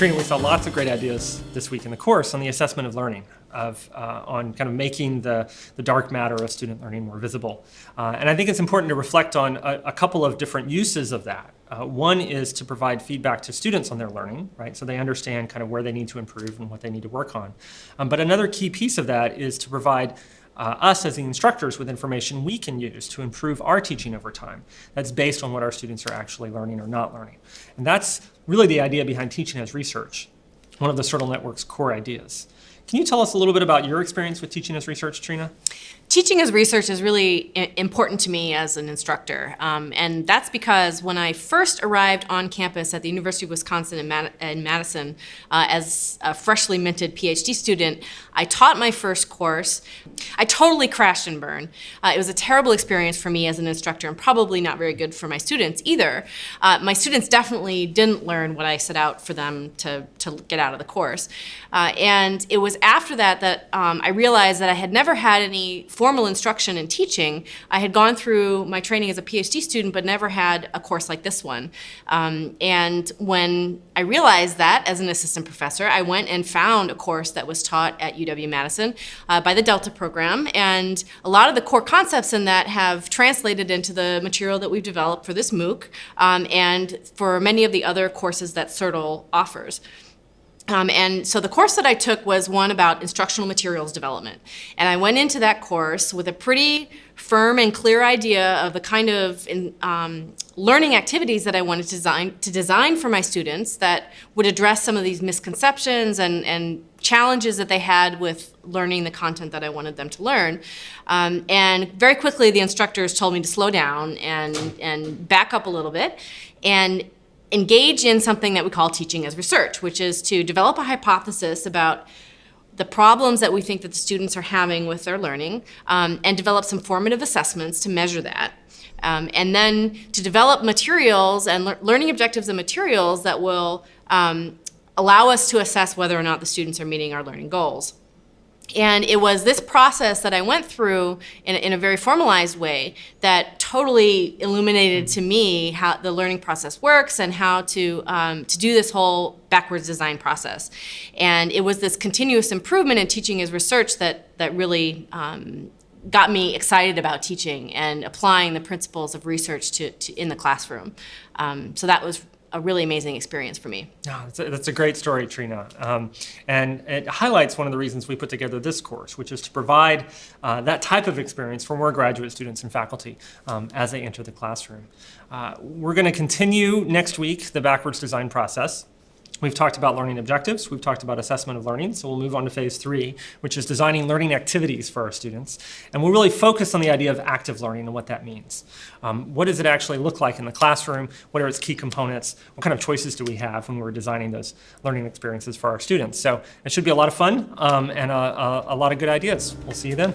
Trina, we saw lots of great ideas this week in the course on the assessment of learning, on kind of making the dark matter of student learning more visible. And I think it's important to reflect on a couple of different uses of that. One is to provide feedback to students on their learning, right? So they understand kind of where they need to improve and what they need to work on. But another key piece of that is to provide us as the instructors with information we can use to improve our teaching over time. That's based on what our students are actually learning or not learning. And that's really the idea behind teaching as research, one of the Cirtle Network's core ideas. Can you tell us a little bit about your experience with teaching as research, Trina? Teaching as research is really important to me as an instructor, and that's because when I first arrived on campus at the University of Wisconsin in Madison as a freshly minted PhD student, I taught my first course. I totally crashed and burned. It was a terrible experience for me as an instructor and probably not very good for my students either. My students definitely didn't learn what I set out for them to get out of the course. And it was after that I realized that I had never had any formal instruction in teaching. I had gone through my training as a PhD student, but never had a course like this one. And when I realized that as an assistant professor, I went and found a course that was taught at UW-Madison by the Delta program. And a lot of the core concepts in that have translated into the material that we've developed for this MOOC and for many of the other courses that Cirtle offers. And so the course that I took was one about instructional materials development. And I went into that course with a pretty firm and clear idea of the kind of learning activities that I wanted to design for my students that would address some of these misconceptions and challenges that they had with learning the content that I wanted them to learn. And very quickly, the instructors told me to slow down and back up a little bit and engage in something that we call teaching as research, which is to develop a hypothesis about the problems that we think that the students are having with their learning, and develop some formative assessments to measure that. And then to develop materials and learning objectives and materials that will allow us to assess whether or not the students are meeting our learning goals. And it was this process that I went through in a very formalized way that totally illuminated to me how the learning process works and how to do this whole backwards design process. And it was this continuous improvement in teaching as research that really got me excited about teaching and applying the principles of research in the classroom. So that was a really amazing experience for me. Oh, that's a great story, Trina. And it highlights one of the reasons we put together this course, which is to provide that type of experience for more graduate students and faculty as they enter the classroom. We're going to continue next week the backwards design process. We've talked about learning objectives, we've talked about assessment of learning, so we'll move on to phase 3, which is designing learning activities for our students. And we'll really focus on the idea of active learning and what that means. What does it actually look like in the classroom? What are its key components? What kind of choices do we have when we're designing those learning experiences for our students? So it should be a lot of fun and a lot of good ideas. We'll see you then.